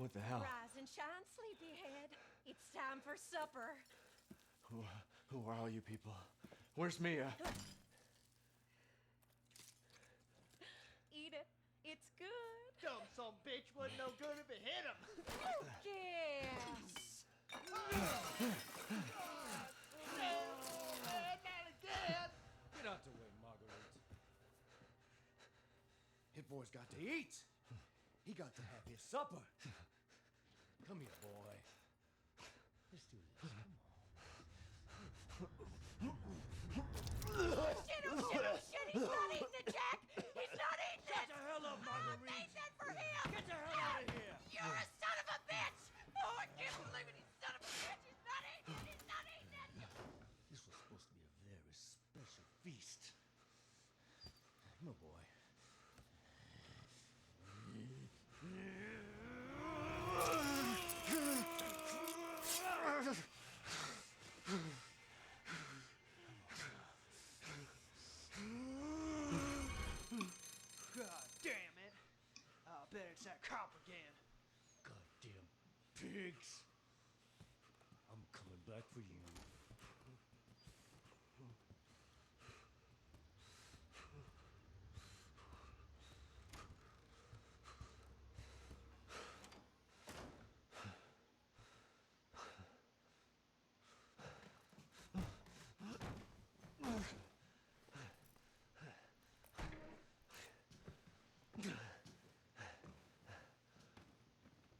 What the hell? Rise and shine, sleepyhead. It's time for supper. Who are all you people? Where's Mia? Eat it. It's good. Dumb son bitch wasn't no good if it hit him. Yes. Man, not again. Get out the way, Marguerite. His boy's got to eat. He got to have his supper. Come here, boy. Let's do this. Come on. Shit, oh shit, oh shit. He's not eating it, Jack. He's not eating Shut it. the hell up, Marguerite. Made that for him. Get the hell out of here. You're a son of a bitch. Oh, I can't believe it. He's son of a bitch. He's not eating it. He's not eating it. This was supposed to be a very special feast. Come on, boy. God damn it. I bet it's that cop again. Goddamn pigs. I'm coming back for you.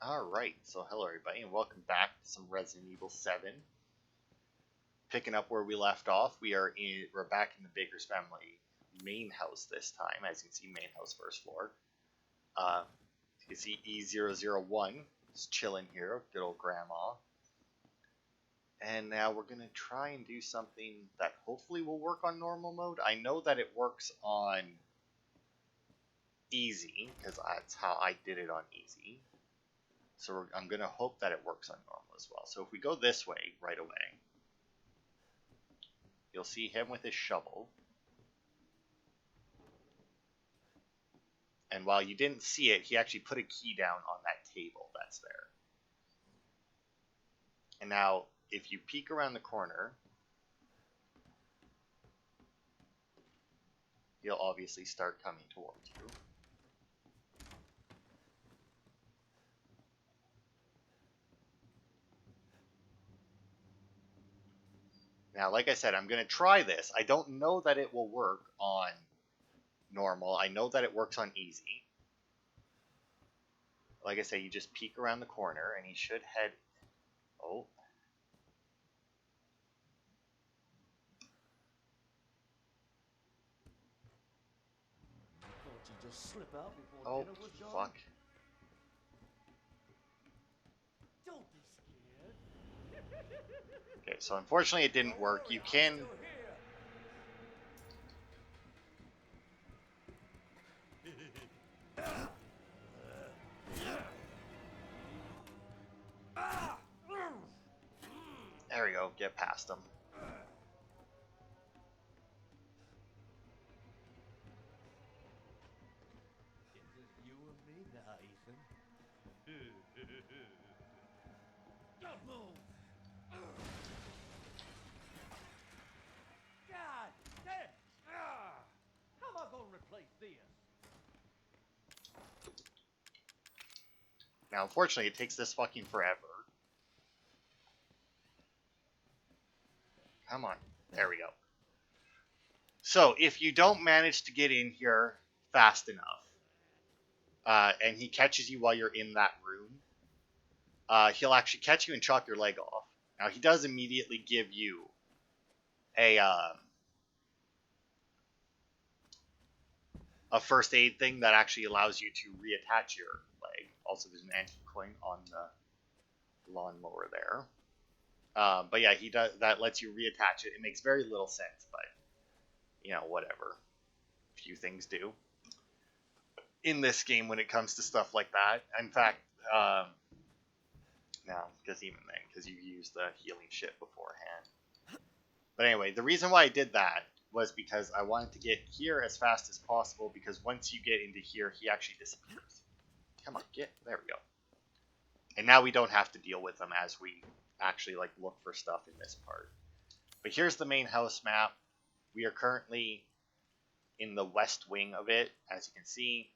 Alright, so hello everybody, and welcome back to some Resident Evil 7. Picking up where we left off, we're back in the Baker's family main house this time. As you can see, main house, first floor. You can see E001 is chilling here, good old grandma. And now we're going to try and do something that hopefully will work on normal mode. I know that it works on easy, because that's how I did it on easy. So I'm going to hope that it works on normal as well. So if we go this way right away, you'll see him with his shovel. And while you didn't see it, he actually put a key down on that table that's there. And now, if you peek around the corner, he'll obviously start coming towards you. Now, like I said, I'm going to try this. I don't know that it will work on normal. I know that it works on easy. Like I say, you just peek around the corner, and he should head... Oh. Thought you just slip out before Oh, dinner was done? fuck. Don't be scared. Okay, so unfortunately it didn't work. You can... Still There we go, get past him. It's just you and me now, Ethan. Don't move. God damn! How am I gonna replace this? Now, unfortunately, it takes this fucking forever. Come on. There we go. So, if you don't manage to get in here fast enough, and he catches you while you're in that room, he'll actually catch you and chop your leg off. Now, he does immediately give you a first aid thing that actually allows you to reattach your leg. Also, there's an antique coin on the lawnmower there. But yeah, he does. That lets you reattach it. It makes very little sense, but you know, whatever. Few things do in this game when it comes to stuff like that. In fact, no, because even then, because you used the healing shit beforehand. But anyway, the reason why I did that was because I wanted to get here as fast as possible, because once you get into here, he actually disappears. Come on, there we go. And now we don't have to deal with them as we actually like look for stuff in this part. But here's the main house map. We are currently in the west wing of it, as you can see.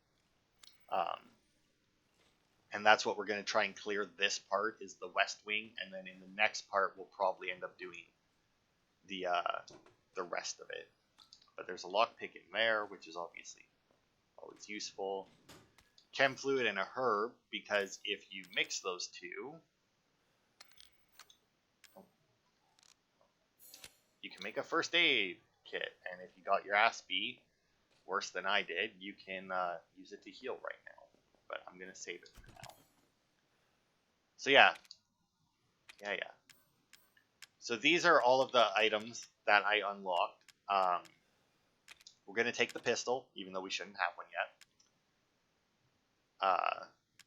And that's what we're going to try and clear this part, is the west wing. And then in the next part, we'll probably end up doing the rest of it. But there's a lockpick in there, which is obviously always useful. Chem fluid and a herb, because if you mix those two, you can make a first aid kit. And if you got your ass beat worse than I did, you can use it to heal right now. But I'm going to save it for now. So yeah. So these are all of the items that I unlocked. We're going to take the pistol, even though we shouldn't have one yet.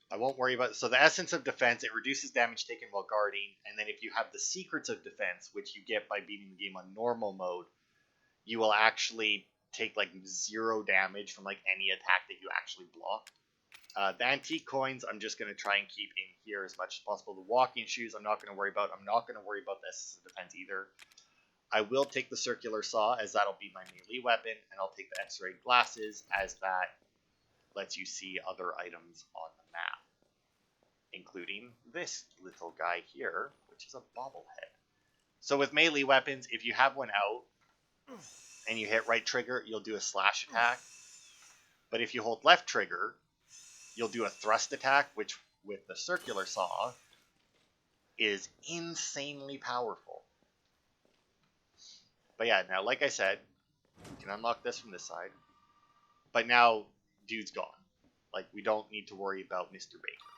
I won't worry about it. So the Essence of Defense, it reduces damage taken while guarding. And then if you have the Secrets of Defense, which you get by beating the game on normal mode, you will actually take like 0 damage from like any attack that you actually block. The antique coins, I'm just going to try and keep in here as much as possible. The walking shoes, I'm not going to worry about. I'm not going to worry about the Essence of Defense either. I will take the circular saw, as that'll be my melee weapon, and I'll take the X-ray glasses, as that lets you see other items on the map, including this little guy here, which is a bobblehead. So with melee weapons, if you have one out and you hit right trigger, you'll do a slash attack. But if you hold left trigger, you'll do a thrust attack, which with the circular saw is insanely powerful. But yeah, now like I said, you can unlock this from this side. But now, dude's gone. Like, we don't need to worry about Mr. Baker.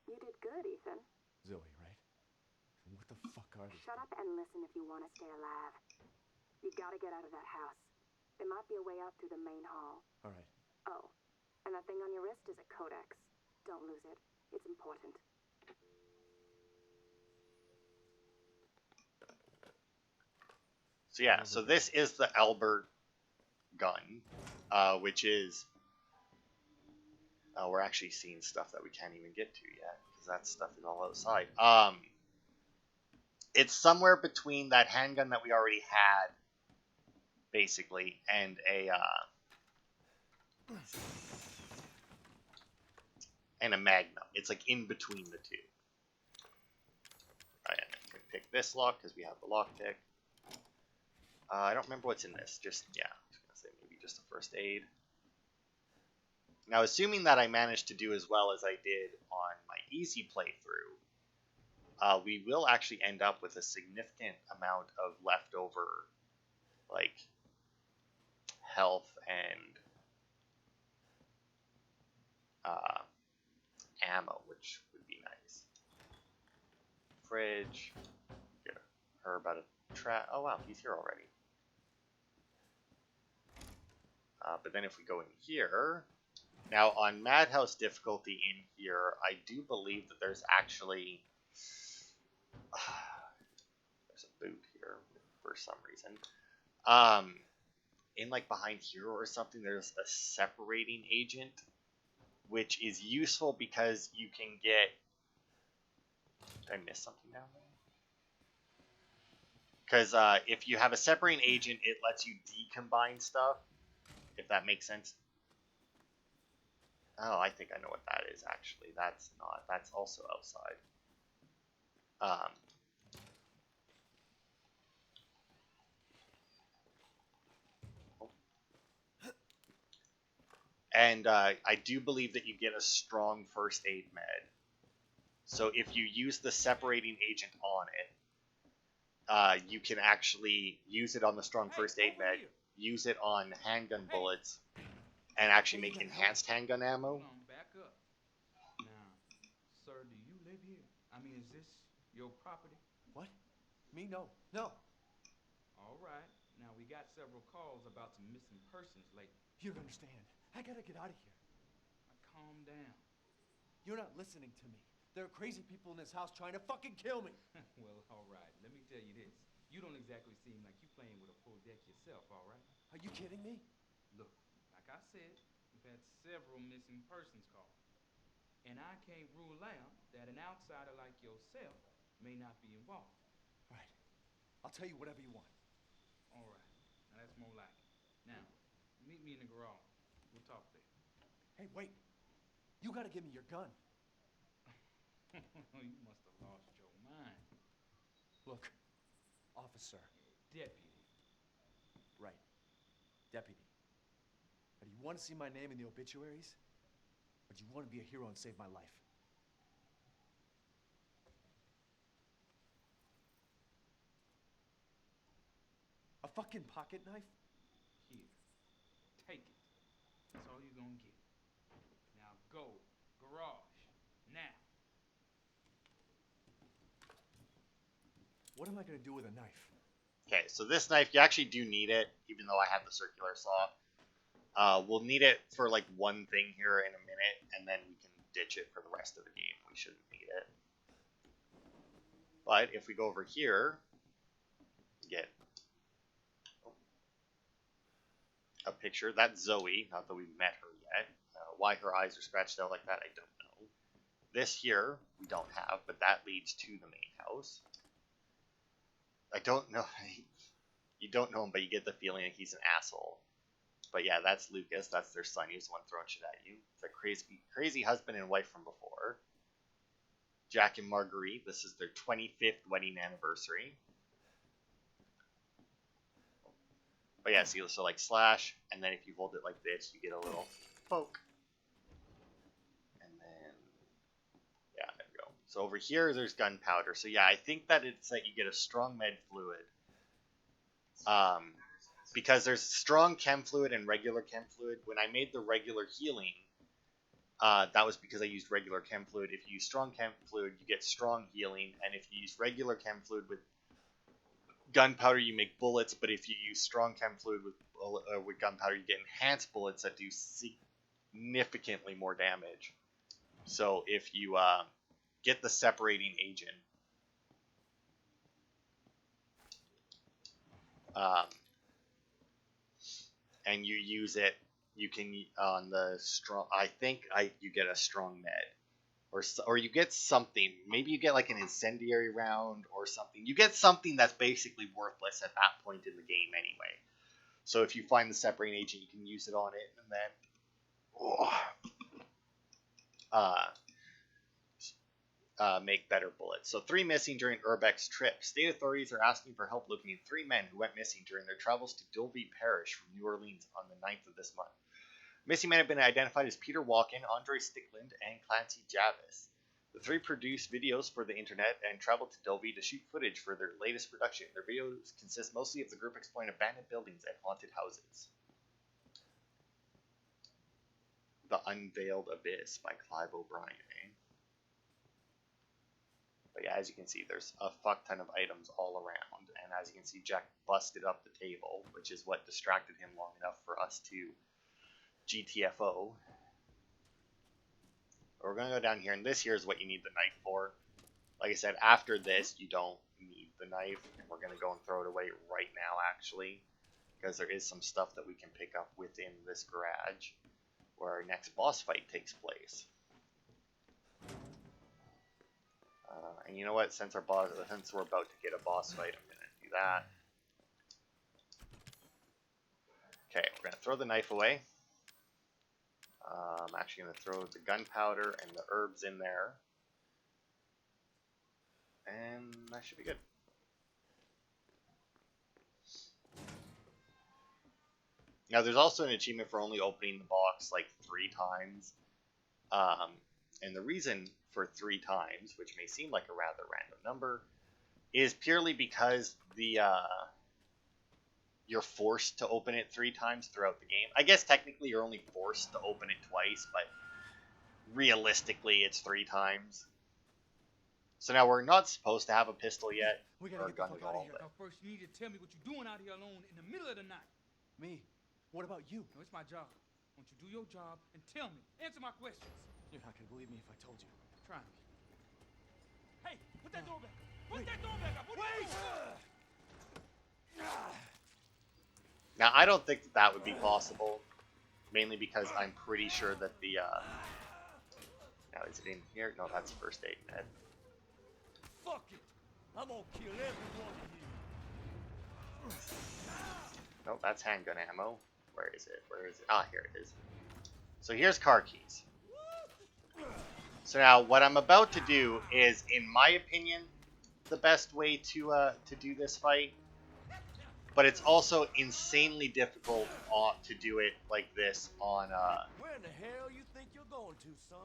You did good, Ethan. Zoe, right? What the fuck are these? Shut up and listen if you want to stay alive. You gotta get out of that house. There might be a way out through the main hall. All right. Oh, and that thing on your wrist is a codex. Don't lose it. It's important. So yeah, so this is the Albert gun, which is... we're actually seeing stuff that we can't even get to yet, because that stuff is all outside. It's somewhere between that handgun that we already had, basically, and a Magnum. It's like in between the two. Alright, I'm going to pick this lock, because we have the lockpick. I don't remember what's in this. Just, yeah, I was going to say maybe just a first aid. Now, assuming that I managed to do as well as I did on my easy playthrough, we will actually end up with a significant amount of leftover, like, health and ammo, which would be nice. Fridge. Get her about a trap. Oh, wow, he's here already. But then if we go in here... Now, on Madhouse difficulty in here, I do believe that there's actually... there's a boot here for some reason. In, like, behind here or something, there's a separating agent, which is useful because you can get... Did I miss something down there? Because if you have a separating agent, it lets you decombine stuff, if that makes sense. Oh, I think I know what that is, actually. That's not. That's also outside. And I do believe that you get a strong first aid med. So if you use the separating agent on it, you can actually use it on the strong first aid med, use it on handgun bullets, and actually make enhanced handgun ammo. Back up. Now, sir, do you live here? I mean, is this your property? What? Me? No. No. All right. Now, we got several calls about some missing persons lately. You don't understand. I gotta get out of here. Now, calm down. You're not listening to me. There are crazy people in this house trying to fucking kill me. Well, all right. Let me tell you this. You don't exactly seem like you playing with a full deck yourself, all right? Are you kidding me? Look, I like I said, we've had several missing persons calls. And I can't rule out that an outsider like yourself may not be involved. All right. I'll tell you whatever you want. All right. Now that's more like it. Now, meet me in the garage. We'll talk there. Hey, wait. You gotta give me your gun. You must have lost your mind. Look, officer. Deputy. Right. Deputy. Now, do you want to see my name in the obituaries? Or do you want to be a hero and save my life? A fucking pocket knife? Here. Take it. That's all you're gonna get. Now go. Garage. Now. What am I gonna do with a knife? Okay, so this knife, you actually do need it, even though I have the circular saw. We'll need it for like one thing here in a minute, and then we can ditch it for the rest of the game. We shouldn't need it. But if we go over here, get a picture. That's Zoe, not that we've met her yet. Why her eyes are scratched out like that, I don't know. This here, we don't have, but that leads to the main house. I don't know. You don't know him, but you get the feeling that he's an asshole. But yeah, that's Lucas. That's their son. He's the one throwing shit at you. It's a crazy husband and wife from before. Jack and Marguerite. This is their 25th wedding anniversary. But yeah, see, so like slash, and then if you hold it like this, you get a little poke. And then, yeah, there we go. So over here, there's gunpowder. So yeah, I think that it's that you get a strong med fluid. Because there's strong chem fluid and regular chem fluid. When I made the regular healing, that was because I used regular chem fluid. If you use strong chem fluid, you get strong healing. And if you use regular chem fluid with gunpowder, you make bullets. But if you use strong chem fluid with gunpowder, you get enhanced bullets that do significantly more damage. So if you get the separating agent, and you use it, you can on the strong. I think you get a strong med, or you get something. Maybe you get like an incendiary round or something. You get something that's basically worthless at that point in the game anyway. So if you find the separating agent, you can use it on it, and then make better bullets. So 3 missing during Urbex's trip. State authorities are asking for help locating 3 men who went missing during their travels to Dulvey Parish from New Orleans on the 9th of this month. Missing men have been identified as Peter Walken, Andre Stickland, and Clancy Javis. The 3 produced videos for the internet and traveled to Dulvey to shoot footage for their latest production. Their videos consist mostly of the group exploring abandoned buildings and haunted houses. The Unveiled Abyss by Clive O'Brien, eh? But yeah, as you can see, there's a fuck ton of items all around. And as you can see, Jack busted up the table, which is what distracted him long enough for us to GTFO. We're going to go down here, and this here is what you need the knife for. Like I said, after this, you don't need the knife. And we're going to go and throw it away right now, actually. Because there is some stuff that we can pick up within this garage, where our next boss fight takes place. And you know what? Since we're about to get a boss fight, I'm going to do that. Okay, we're going to throw the knife away. I'm actually going to throw the gunpowder and the herbs in there. And that should be good. Now, there's also an achievement for only opening the box like 3 times. And the reason for 3 times, which may seem like a rather random number, is purely because you're forced to open it 3 times throughout the game. I guess technically you're only forced to open it twice, but realistically it's 3 times. So now we're not supposed to have a pistol yet. We gotta get the fuck out of here. Now first you need to tell me what you're doing out here alone in the middle of the night. Me? What about you? No, it's my job. Won't you do your job and tell me? Answer my questions. You're not gonna believe me if I told you. Try me. Hey, put that door back. Put that door back up. Wait! Now, I don't think that would be possible. Mainly because I'm pretty sure that the, now is it in here? No, that's first aid med. Fuck it! I'm gonna kill every one of you. No, that's handgun ammo. Where is it? Where is it? Ah, here it is. So here's car keys. So now what I'm about to do is, in my opinion, the best way to do this fight. But it's also insanely difficult to do it like this on Where in the hell you think you're going to, son?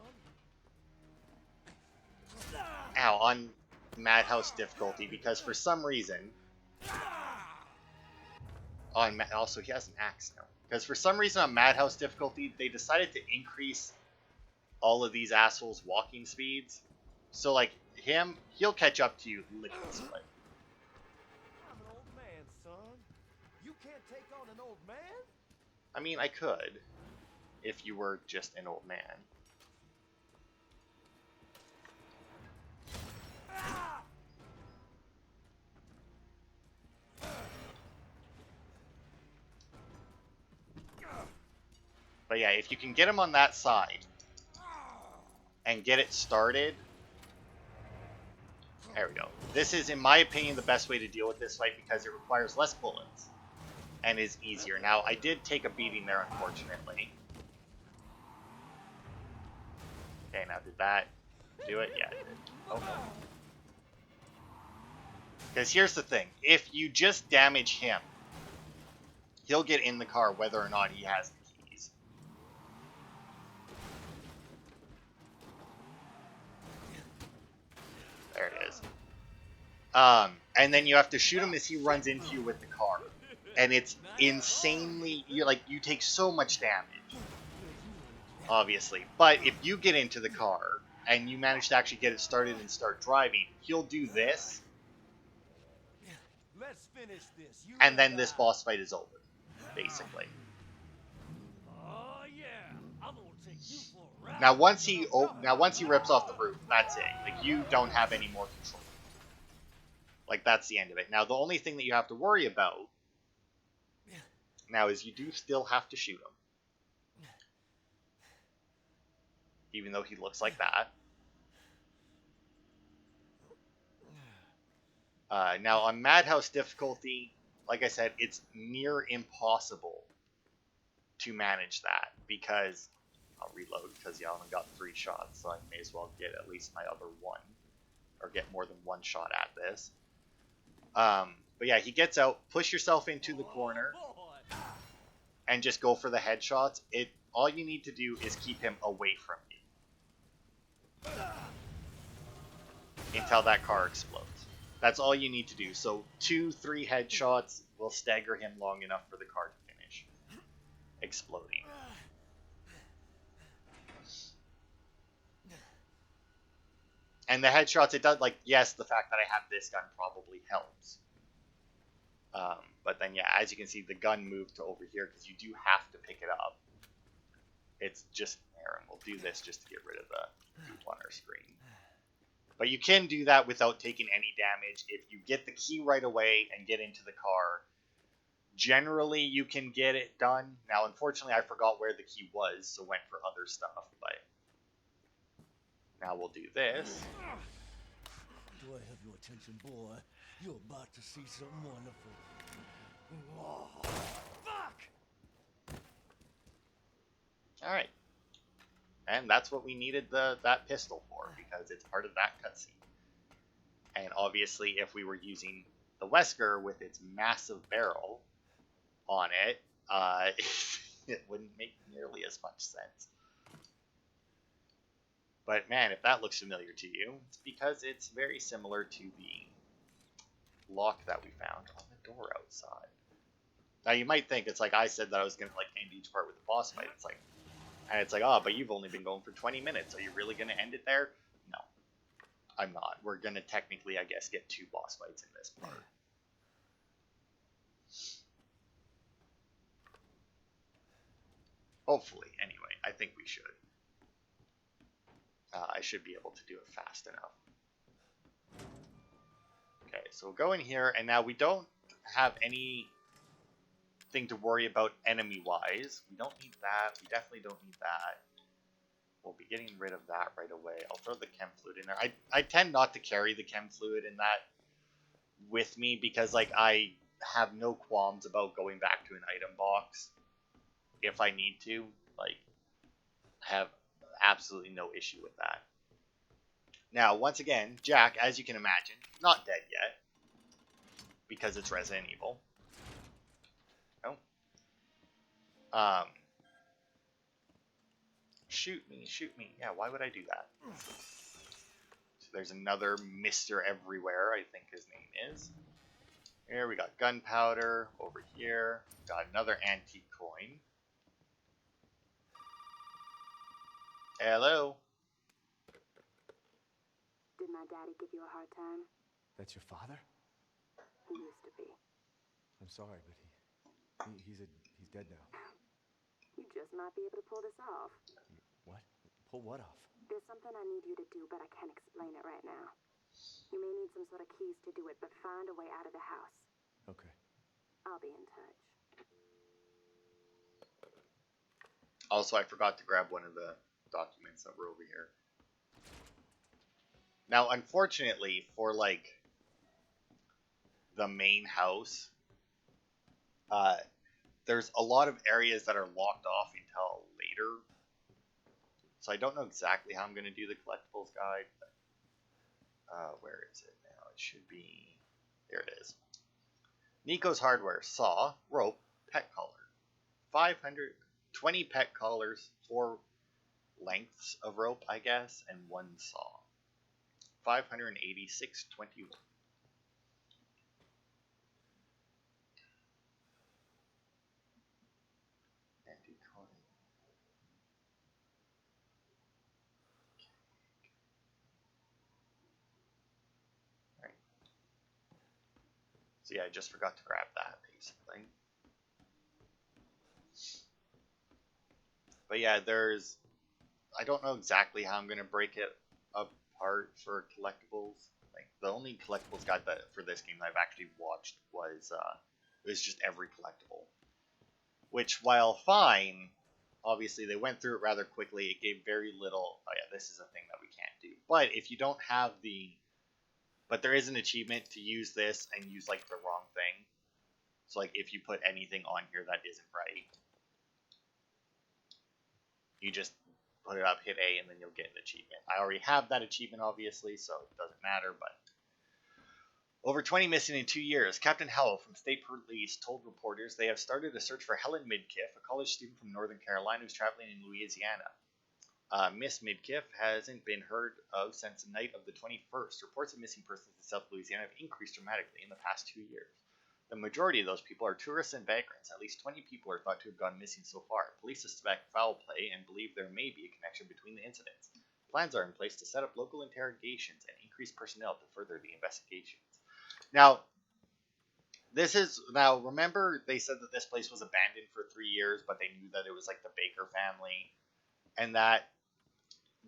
on Madhouse difficulty, because for some reason also he has an axe now. Because for some reason on Madhouse difficulty they decided to increase all of these assholes' walking speeds. So like he'll catch up to you lickety split. I'm an old man, son. You can't take on an old man? I mean, I could if you were just an old man. But yeah, if you can get him on that side and get it started. There we go. This is, in my opinion, the best way to deal with this fight because it requires less bullets and is easier. Now, I did take a beating there, unfortunately. Okay, now did that do it? Yeah, it did. Oh, no. Because here's the thing. If you just damage him, he'll get in the car whether or not he has the keys. There it is. And then you have to shoot him as he runs into you with the car. And it's insanely, you take so much damage. Obviously. But if you get into the car and you manage to actually get it started and start driving, he'll do this. Let's finish this. You And then this boss fight is over, basically. Oh yeah, I'm gonna take you for a ride. Now once he rips off the roof, that's it. Like, you don't have any more control. Like, that's the end of it. Now the only thing that you have to worry about now is you do still have to shoot him. Even though he looks like that. Now on Madhouse difficulty, like I said, it's near impossible to manage that because I'll reload because I only got 3 shots, so I may as well get at least my other one or get more than 1 shot at this. But yeah, he gets out, push yourself into the corner and just go for the headshots. All you need to do is keep him away from you until that car explodes. That's all you need to do. So 2-3 headshots will stagger him long enough for the car to finish exploding. And the headshots, it does, like, yes, the fact that I have this gun probably helps. But then, yeah, as you can see, the gun moved to over here because you do have to pick it up. It's just there, and we'll do this just to get rid of the goop on our screen. But you can do that without taking any damage. If you get the key right away and get into the car, generally you can get it done. Now, unfortunately, I forgot where the key was, so went for other stuff. But now we'll do this. Do I have your attention, boy? You're about to see something wonderful. Oh, fuck! All right. And that's what we needed that pistol for, because it's part of that cutscene. And obviously, if we were using the Wesker with its massive barrel on it, it wouldn't make nearly as much sense. But man, if that looks familiar to you, it's because it's very similar to the lock that we found on the door outside. Now you might think it's like I said that I was going to like end each part with the boss fight. It's like, oh, but you've only been going for 20 minutes. Are you really going to end it there? No, I'm not. We're going to technically, I guess, get 2 boss fights in this part. Hopefully, anyway. I think we should. I should be able to do it fast enough. Okay, so we'll go in here, and now we don't have any thing to worry about enemy-wise. We don't need that. We definitely don't need that. We'll be getting rid of that right away. I'll throw the chem fluid in there. I tend not to carry the chem fluid in that with me because, like, I have no qualms about going back to an item box if I need to. Like, I have absolutely no issue with that. Now, once again, Jack, as you can imagine, not dead yet because it's Resident Evil. Oh. Shoot me, shoot me. Yeah, why would I do that? So there's another Mr. Everywhere, I think his name is. Here we got gunpowder. Over here, got another antique coin. Hello. Did my daddy give you a hard time? That's your father? He used to be. I'm sorry, but he's dead now. You just might be able to pull this off. What? Pull what off? There's something I need you to do, but I can't explain it right now. You may need some sort of keys to do it, but find a way out of the house. Okay. I'll be in touch. Also, I forgot to grab one of the documents that were over here. Now, unfortunately, for, like, the main house, there's a lot of areas that are locked off until later. So I don't know exactly how I'm going to do the collectibles guide. But, where is it now? It should be... There it is. Nico's Hardware. Saw, rope, pet collar. 520 pet collars, 4 lengths of rope, I guess, and 1 saw. 586.21. So yeah, I just forgot to grab that, basically. But yeah, I don't know exactly how I'm going to break it apart for collectibles. Like, the only collectibles guide that for this game that I've actually watched was just every collectible. Which, while fine, obviously they went through it rather quickly. It gave very little, oh yeah, this is a thing that we can't do. But if you don't have but there is an achievement to use this and use, like, the wrong thing. So, like, if you put anything on here that isn't right, you just put it up, hit A, and then you'll get an achievement. I already have that achievement, obviously, so it doesn't matter, but... Over 20 missing in 2 years. Captain Howell from State Police told reporters they have started a search for Helen Midkiff, a college student from Northern Carolina who's traveling in Louisiana. Miss Midkiff hasn't been heard of since the night of the 21st. Reports of missing persons in South Louisiana have increased dramatically in the past 2 years. The majority of those people are tourists and vagrants. At least 20 people are thought to have gone missing so far. Police suspect foul play and believe there may be a connection between the incidents. Plans are in place to set up local interrogations and increase personnel to further the investigations. Now, remember they said that this place was abandoned for 3 years, but they knew that it was like the Baker family, and that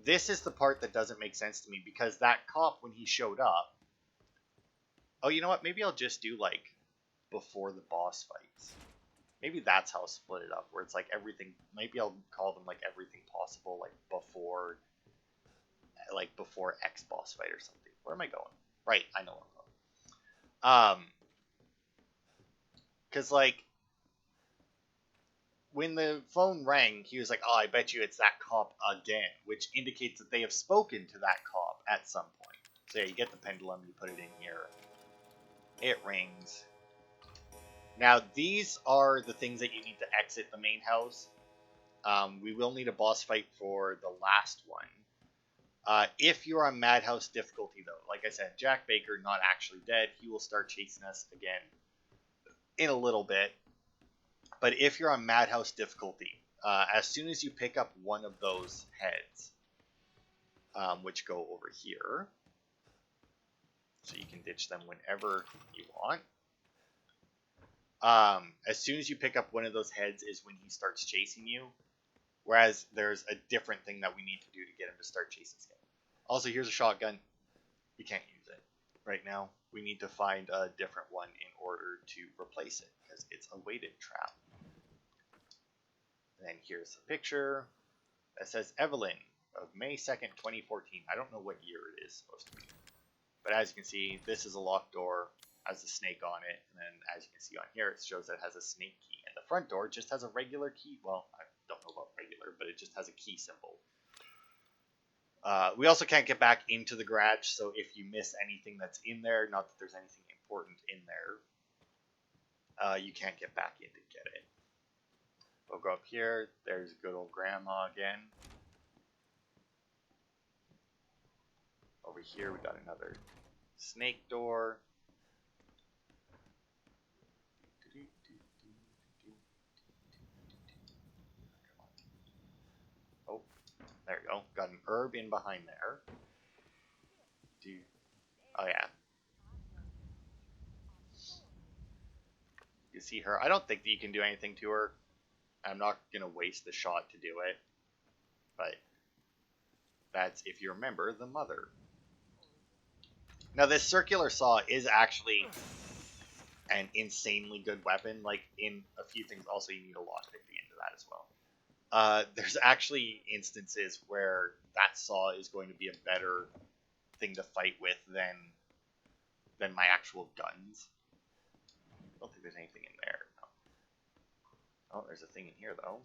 this is the part that doesn't make sense to me, because that cop, when he showed up, oh, you know what, maybe I'll just do, like, before the boss fights. Maybe that's how I'll split it up, where it's like everything, maybe I'll call them, like, everything possible, like, before X boss fight or something. Where am I going? Right, I know where I'm going. Because, like, when the phone rang, he was like, oh, I bet you it's that cop again, which indicates that they have spoken to that cop at some point. So yeah, you get the pendulum, you put it in here. It rings. Now, these are the things that you need to exit the main house. We will need a boss fight for the last one. If you're on Madhouse difficulty, though, like I said, Jack Baker, not actually dead, he will start chasing us again in a little bit. But if you're on Madhouse difficulty, as soon as you pick up one of those heads, which go over here, so you can ditch them whenever you want. As soon as you pick up one of those heads is when he starts chasing you. Whereas there's a different thing that we need to do to get him to start chasing us. Also, here's a shotgun. You can't use it. right now. We need to find a different one in order to replace it, because it's a weighted trap. And then here's a picture that says Evelyn of May 2nd, 2014. I don't know what year it is supposed to be. But as you can see, this is a locked door, has a snake on it, and then as you can see on here, it shows that it has a snake key. And the front door just has a regular key. Well, I don't know about regular, but it just has a key symbol. We also can't get back into the garage, so if you miss anything that's in there, not that there's anything important in there, you can't get back in to get it. We'll go up here. There's good old grandma again. Over here we got another snake door. Oh, there we go. Got an herb in behind there. Oh yeah. You see her. I don't think that you can do anything to her. I'm not going to waste the shot to do it. But that's, if you remember, the mother. Now this circular saw is actually an insanely good weapon. Like in a few things, also you need a lockpick to get into that as well. There's actually instances where that saw is going to be a better thing to fight with than my actual guns. I don't think there's anything in there. No. Oh, there's a thing in here though.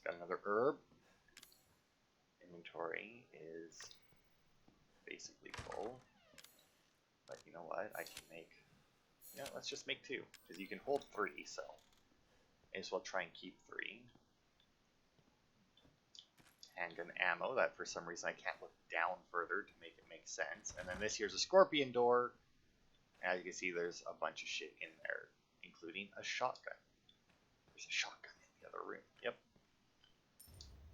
Got another herb. Inventory is basically full. But you know what? I can make... Yeah, let's just make 2. Because you can hold 3, so... May as well try and keep 3. Handgun ammo, that for some reason I can't look down further to make it make sense. And then this here's a scorpion door. As you can see, there's a bunch of shit in there, including a shotgun. There's a shotgun in the other room. Yep.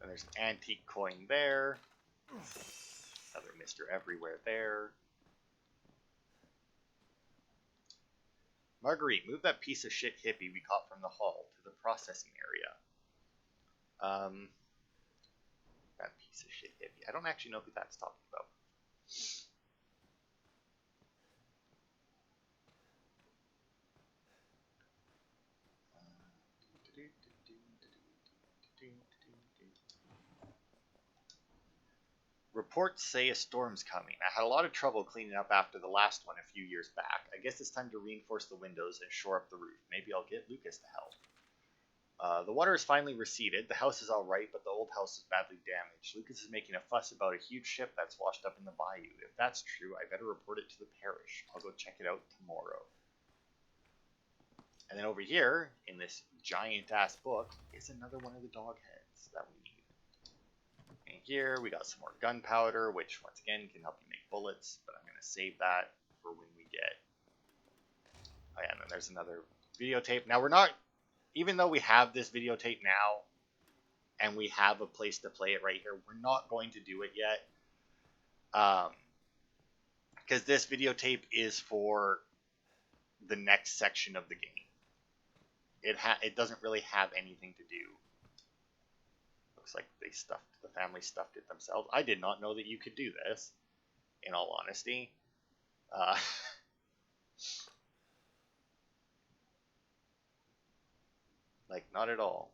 And there's an antique coin there. Another Mr. Everywhere there. Marguerite, move that piece of shit hippie we caught from the hall to the processing area. That piece of shit hippie. I don't actually know who that's talking about. Reports say a storm's coming. I had a lot of trouble cleaning up after the last one a few years back. I guess it's time to reinforce the windows and shore up the roof. Maybe I'll get Lucas to help. The water has finally receded. The house is alright, but the old house is badly damaged. Lucas is making a fuss about a huge ship that's washed up in the bayou. If that's true, I better report it to the parish. I'll go check it out tomorrow. And then over here, in this giant-ass book, is another one of the dog heads that we need. And here, we got some more gunpowder, which, once again, can help you make bullets, but I'm going to save that for when we get... Oh yeah, and then there's another videotape. Now, we're not... Even though we have this videotape now, and we have a place to play it right here, we're not going to do it yet. Because this videotape is for the next section of the game. It doesn't really have anything to do. Looks like the family stuffed it themselves. I did not know that you could do this, in all honesty. Like, not at all.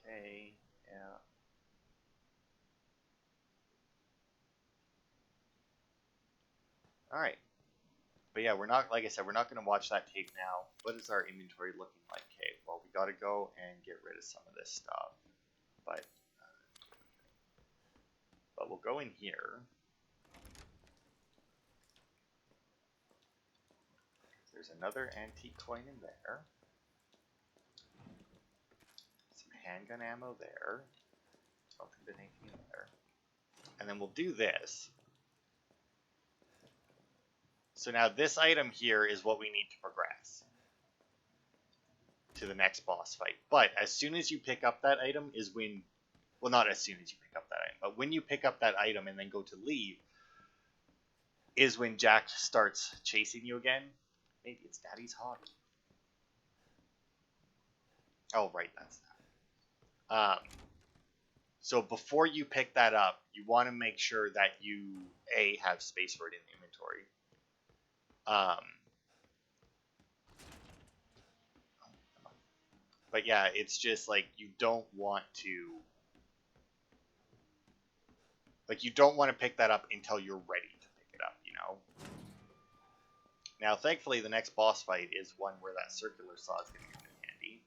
Okay, yeah. Alright. But yeah, we're not, like I said, we're not going to watch that tape now. What is our inventory looking like? Okay, well, we got to go and get rid of some of this stuff. But we'll go in here. There's another antique coin in there. Some handgun ammo there. Don't think there's anything in there. And then we'll do this. So now this item here is what we need to progress to the next boss fight. But as soon as you pick up that item is when... Well, not as soon as you pick up that item, but when you pick up that item and then go to leave is when Jack starts chasing you again. Maybe it's Daddy's hobby. Oh, right, that's that. So before you pick that up, you want to make sure that you have space for it in the inventory. But yeah, it's just like you don't want to pick that up until you're ready to pick it up, you know. Now, thankfully, the next boss fight is one where that circular saw is going to come in handy.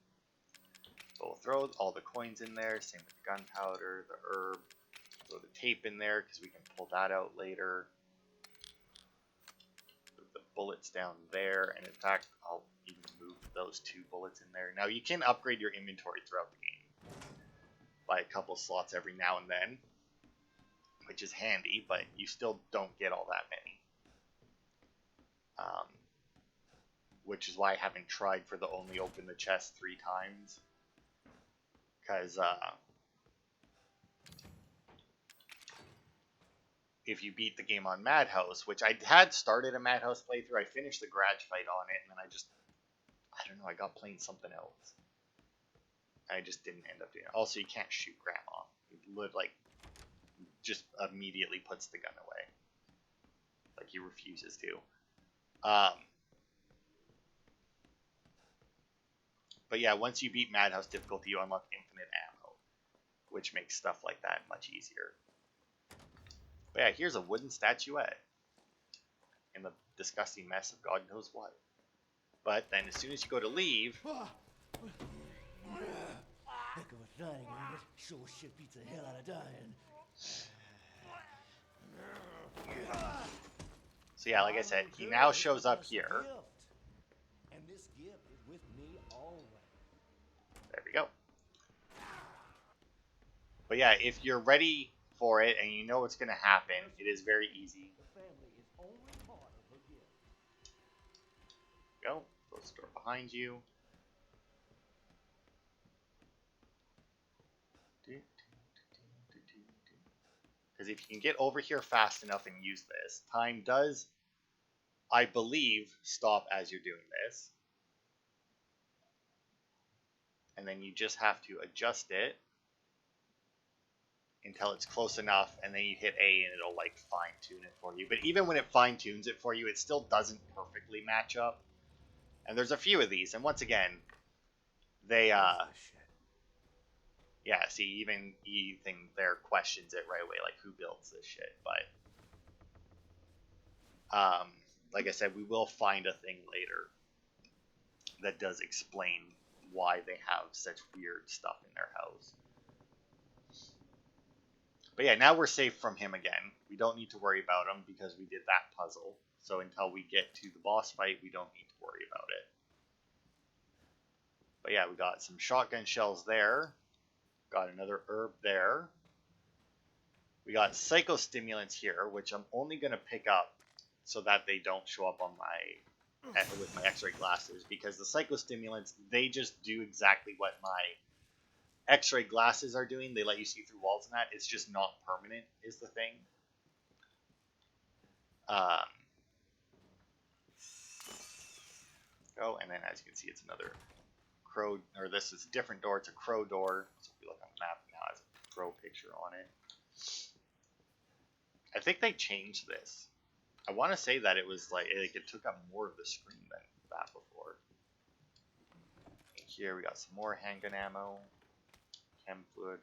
So we'll throw all the coins in there, same with the gunpowder, the herb. Throw the tape in there because we can pull that out later. Put the bullets down there, and in fact, I'll even move those 2 bullets in there. Now, you can upgrade your inventory throughout the game by a couple slots every now and then, which is handy, but you still don't get all that many. Which is why I haven't tried for the only open the chest 3 times. Because if you beat the game on Madhouse, which I had started a Madhouse playthrough, I finished the garage fight on it, and then I don't know, I got playing something else. I just didn't end up doing it. Also, you can't shoot Grandma. He just immediately puts the gun away. Like, he refuses to. But yeah, once you beat Madhouse difficulty, you unlock infinite ammo, which makes stuff like that much easier. But yeah, here's a wooden statuette in the disgusting mess of God knows what. But then as soon as you go to leave... Heck of a thing, ain't it? Sure shit beats the hell out of dying. So yeah, like I said, he now shows up here. And this gift is with me always. There we go. But yeah, if you're ready for it and you know what's going to happen, it is very easy. The family is only part of the gift. Go. Close the door behind you. Because if you can get over here fast enough and use this, time does, I believe, stop as you're doing this. And then you just have to adjust it until it's close enough, and then you hit A and it'll like fine-tune it for you. But even when it fine-tunes it for you, it still doesn't perfectly match up. And there's a few of these, and once again, they yeah, see, even Ethan there questions it right away, like, who builds this shit? But like I said, we will find a thing later that does explain why they have such weird stuff in their house. But yeah, now we're safe from him again. We don't need to worry about him because we did that puzzle. So until we get to the boss fight, we don't need to worry about it. But yeah, we got some shotgun shells there. Got another herb there. We got psychostimulants here, which I'm only going to pick up so that they don't show up on with my x-ray glasses, because the psychostimulants, they just do exactly what my x-ray glasses are doing. They let you see through walls and that. It's just not permanent is the thing. And then as you can see, it's another crow, or this is a different door. It's a crow door. So if you look on the map, it now has a crow picture on it. I think they changed this. I want to say that it was like it took up more of the screen than that before. And here we got some more handgun ammo, chem fluid.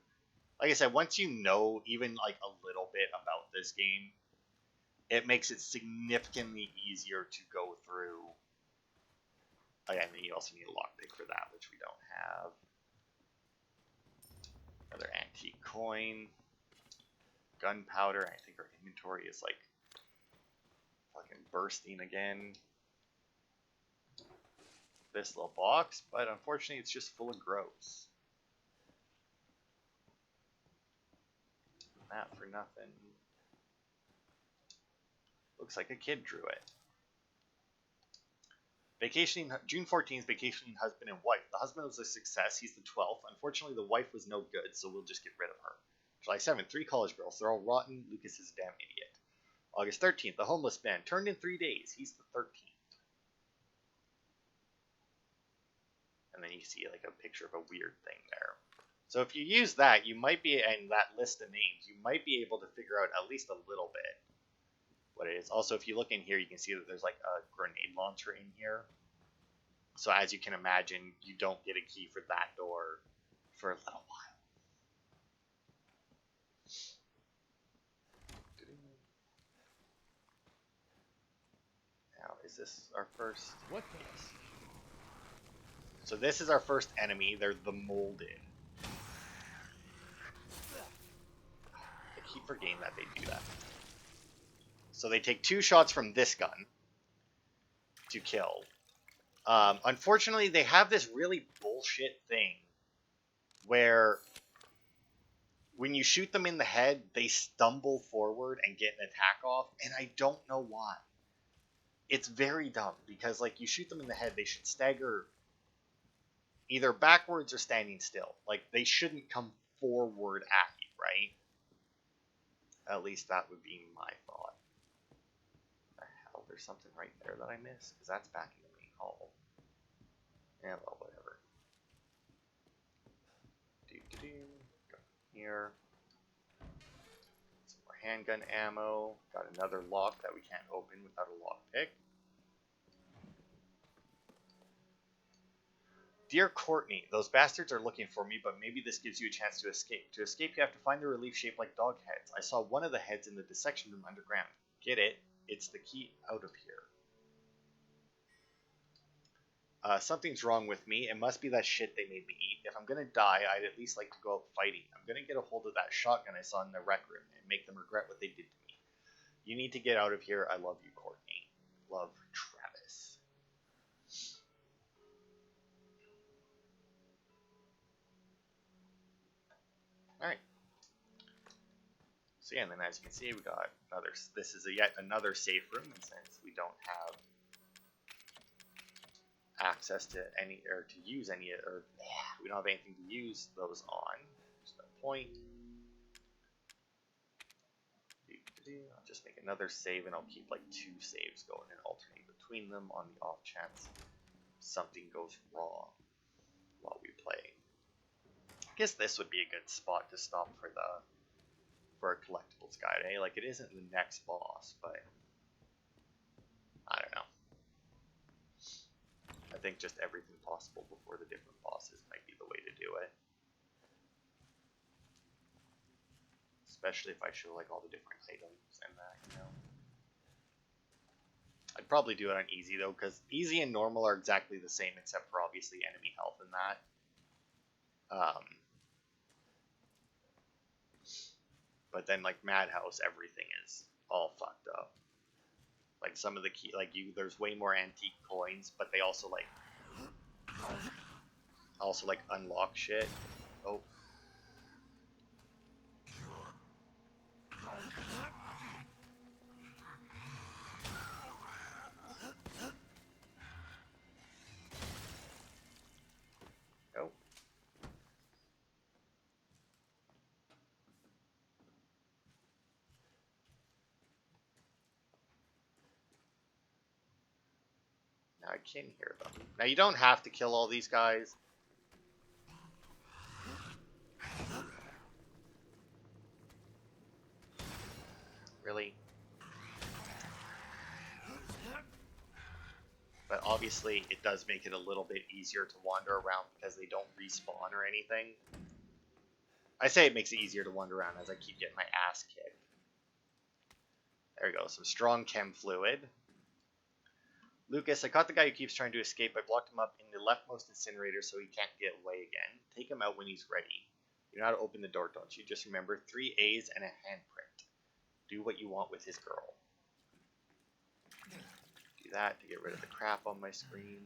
Like I said, once you know even like a little bit about this game, it makes it significantly easier to go through. Oh yeah, and then you also need a lockpick for that, which we don't have. Another antique coin. Gunpowder. I think our inventory is like fucking bursting again. This little box, but unfortunately it's just full of gross. That for nothing. Looks like a kid drew it. Vacationing, June 14th, vacationing husband and wife. The husband was a success. He's the 12th. Unfortunately, the wife was no good, so we'll just get rid of her. July 7th, 3 college girls. They're all rotten. Lucas is a damn idiot. August 13th, the homeless man. Turned in 3 days. He's the 13th. And then you see like a picture of a weird thing there. So if you use that, you might be, and that list of names, you might be able to figure out at least a little bit what it is. Also, if you look in here, you can see that there's like a grenade launcher in here. So as you can imagine, you don't get a key for that door for a little while. Now, is this our first? What the? So this is our first enemy. They're the molded. I keep forgetting that they do that. So they take 2 shots from this gun to kill. Unfortunately, they have this really bullshit thing where when you shoot them in the head, they stumble forward and get an attack off, and I don't know why. It's very dumb, because like you shoot them in the head, they should stagger either backwards or standing still. Like, they shouldn't come forward at you, right? At least that would be my thought. The hell, there's something right there that I missed, because that's back in the main hall. Yeah, well, whatever. Go here. Some more handgun ammo. Got another lock that we can't open without a lockpick. Dear Courtney, those bastards are looking for me, but maybe this gives you a chance to escape. To escape, you have to find the relief shaped like dog heads. I saw one of the heads in the dissection room underground. Get it? It's the key out of here. Something's wrong with me. It must be that shit they made me eat. If I'm gonna die, I'd at least like to go out fighting. I'm gonna get a hold of that shotgun I saw in the rec room and make them regret what they did to me. You need to get out of here. I love you, Courtney. Love, Travis. Alright. So yeah, and then as you can see, we got another, this is yet another safe room, and since we don't have access to any, or to use any, or we don't have anything to use those on, there's no point. I'll just make another save, and I'll keep like 2 saves going and alternate between them on the off chance something goes wrong while we play. I guess this would be a good spot to stop for a collectibles guide, eh? Like, it isn't the next boss, but I don't know. I think just everything possible before the different bosses might be the way to do it. Especially if I show like all the different items and that, you know. I'd probably do it on easy though, because easy and normal are exactly the same except for obviously enemy health and that. But then like Madhouse, everything is all fucked up. Like some of the key, like there's way more antique coins, but they also like unlock shit. Oh. Oh. Now I can hear them. Now you don't have to kill all these guys. Really? But obviously it does make it a little bit easier to wander around because they don't respawn or anything. I say it makes it easier to wander around as I keep getting my ass kicked. There we go, some strong chem fluid. Lucas, I caught the guy who keeps trying to escape. I blocked him up in the leftmost incinerator so he can't get away again. Take him out when he's ready. You know how to open the door, don't you? Just remember 3 A's and a handprint. Do what you want with his girl. Do that to get rid of the crap on my screen.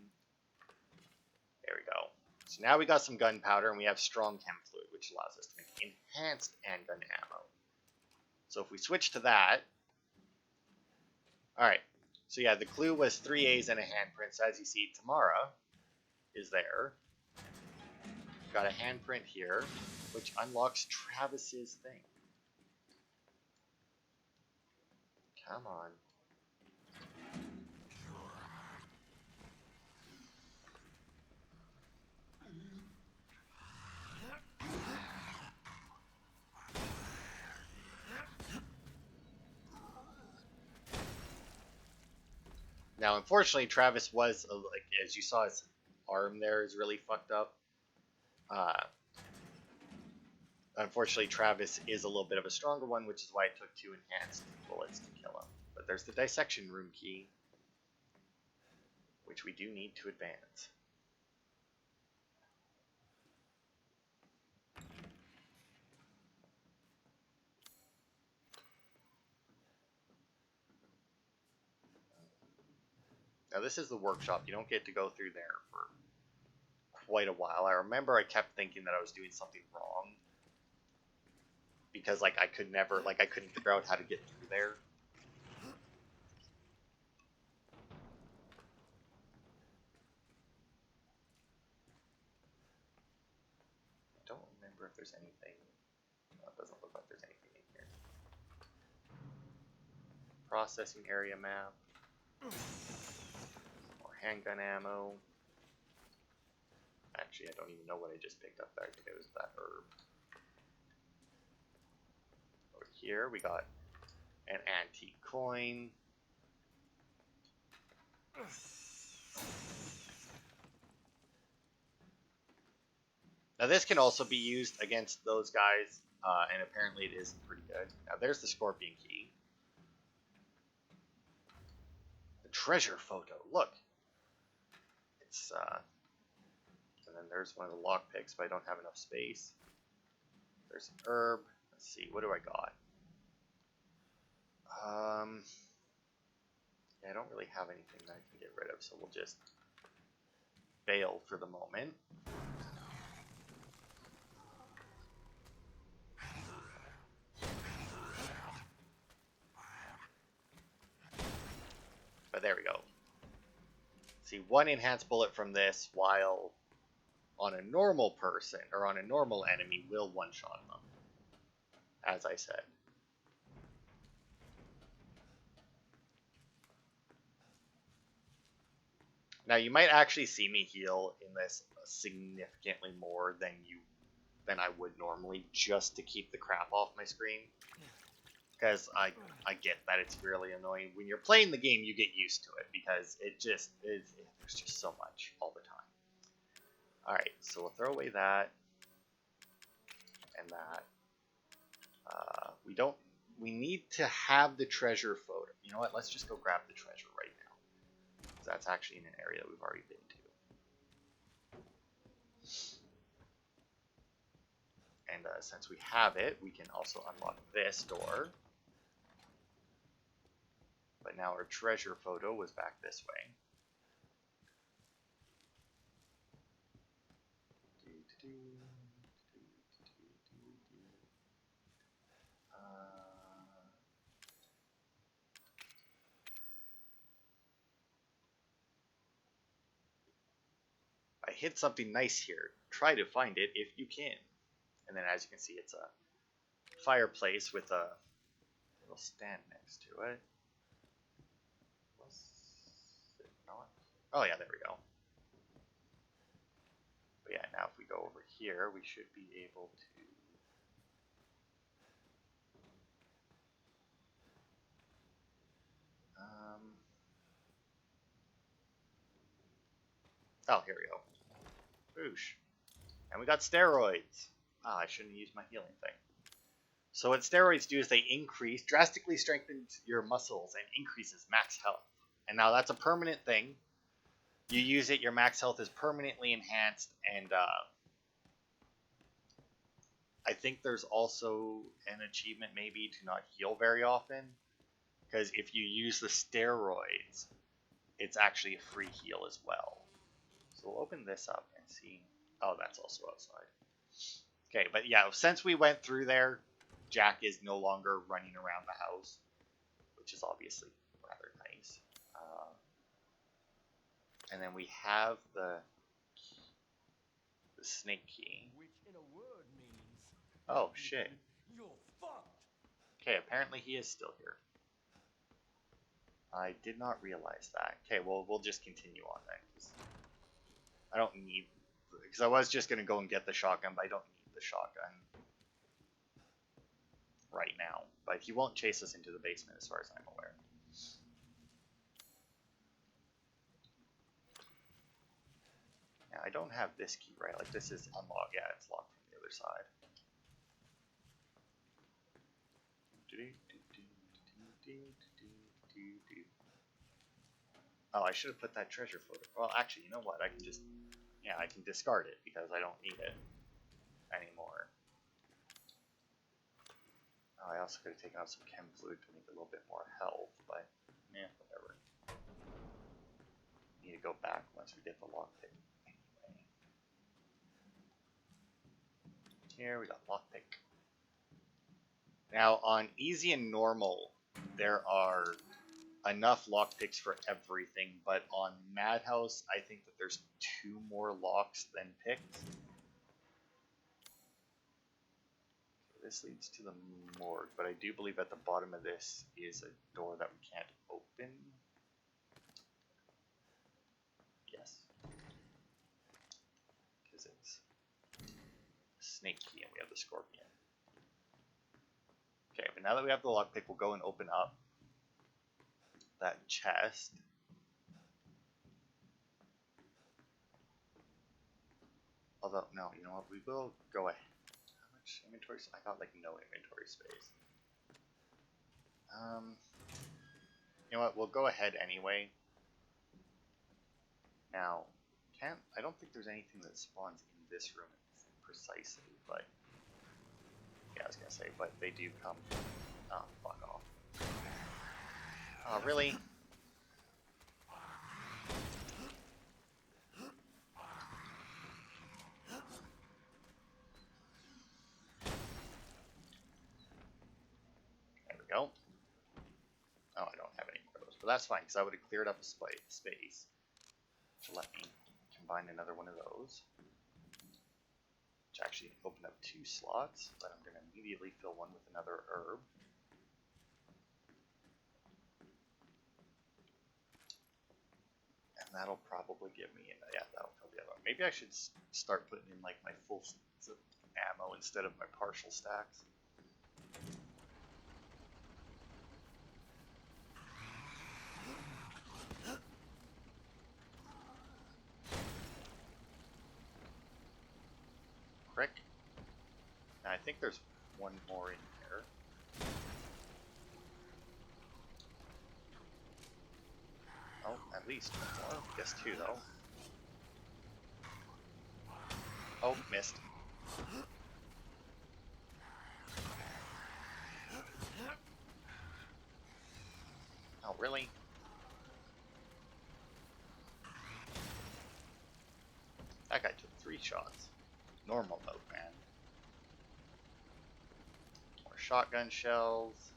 There we go. So now we got some gunpowder and we have strong chem fluid, which allows us to make enhanced handgun ammo. So if we switch to that. Alright. So yeah, the clue was 3 A's and a handprint. So as you see, Tamara is there. Got a handprint here, which unlocks Travis's thing. Come on. Now, unfortunately, Travis was, like, as you saw, his arm there is really fucked up. Unfortunately, Travis is a little bit of a stronger one, which is why it took 2 enhanced bullets to kill him. But there's the dissection room key, which we do need to advance. Now, this is the workshop. You don't get to go through there for quite a while. I remember I kept thinking that I was doing something wrong, because, like, I couldn't figure out how to get through there. I don't remember if there's anything. No, it doesn't look like there's anything in here. Processing area map. More handgun ammo. Actually, I don't even know what I just picked up there. I think it was that herb. Over here, we got an antique coin. Now, this can also be used against those guys, and apparently it is pretty good. Now, there's the scorpion key. The treasure photo. Look. It's, and then there's one of the lockpicks, but I don't have enough space. There's an herb. Let's see, what do I got? Yeah, I don't really have anything that I can get rid of, so we'll just bail for the moment. But there we go. See, 1 enhanced bullet from this, while on a normal person, or on a normal enemy, will one-shot them. As I said. Now, you might actually see me heal in this significantly more than I would normally, just to keep the crap off my screen. Because I get that it's really annoying. When you're playing the game, you get used to it, because it just is, there's just so much all the time. Alright, so we'll throw away that. And that. We need to have the treasure photo. You know what, let's just go grab the treasure right now. Because that's actually in an area that we've already been to. And since we have it, we can also unlock this door. But now our treasure photo was back this way. I hid something nice here. Try to find it if you can. And then as you can see, it's a fireplace with a little stand next to it. Was it not? Oh yeah, there we go. But yeah, now if we go over here, we should be able to... Oh, here we go. Boosh. And we got steroids. Ah, I shouldn't use my healing thing. So what steroids do is they drastically strengthen your muscles and increases max health. And now that's a permanent thing. You use it, your max health is permanently enhanced, and I think there's also an achievement maybe to not heal very often. Because if you use the steroids, it's actually a free heal as well. So we'll open this up and see. Oh, that's also outside. Okay, but yeah, since we went through there, Jack is no longer running around the house, which is obviously rather nice. And then we have the snake key. Which in a word means... Oh, shit. You're fucked! Okay, apparently he is still here. I did not realize that. Okay, well, we'll just continue on then. I don't need... Because I was just going to go and get the shotgun, but I don't need the shotgun right now. But he won't chase us into the basement as far as I'm aware. I don't have this key, right? Like, this is unlocked. Yeah, it's locked from the other side. Oh, I should have put that treasure floater. Well, actually, you know what? I can just... Yeah, I can discard it because I don't need it anymore. Oh, I also could have taken out some chem fluid to make a little bit more health, but yeah, whatever. Need to go back once we get the lockpick anyway. Here we got lockpick. Now on easy and normal, there are enough lockpicks for everything, but on Madhouse, I think that there's 2 more locks than picked. This leads to the morgue, but I do believe at the bottom of this is a door that we can't open. Yes. Because it's a snake key and we have the scorpion. Okay, but now that we have the lockpick, we'll go and open up that chest. Although, no, you know what, we will go ahead. How much inventory? I got like no inventory space. You know what, we'll go ahead anyway. Now, I don't think there's anything that spawns in this room precisely, but yeah, I was gonna say, but they do come. Oh, fuck off. Oh, really? There we go. Oh, I don't have any more of those, but that's fine, because I would have cleared up a space to let me combine another one of those. Which actually opened up 2 slots, but I'm going to immediately fill one with another herb. And that'll probably give me, yeah, that'll fill the other one. Maybe I should start putting in like my full stacks of ammo instead of my partial stacks. Crick. Now I think there's one more in here. Oh, at least one more. Guess 2 though. Oh, missed. Oh, really? That guy took 3 shots. Normal mode, man. More shotgun shells.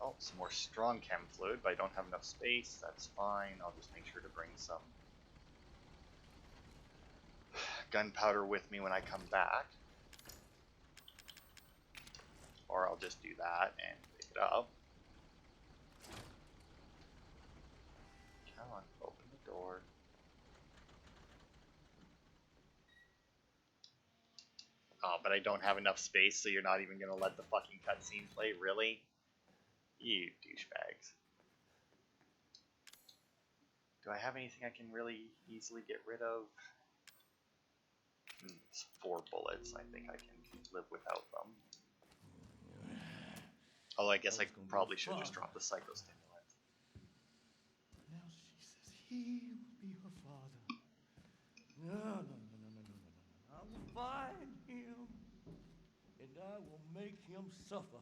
Oh, some more strong chem fluid, but I don't have enough space. That's fine. I'll just make sure to bring some gunpowder with me when I come back. Or I'll just do that and pick it up. Come on, open the door. Oh, but I don't have enough space, so you're not even gonna let the fucking cutscene play? Really? You douchebags. Do I have anything I can really easily get rid of? It's 4 bullets. I think I can live without them. Although I guess I probably should just drop the psychostimulant. Now she says he will be her father. No. I will find him, and I will make him suffer.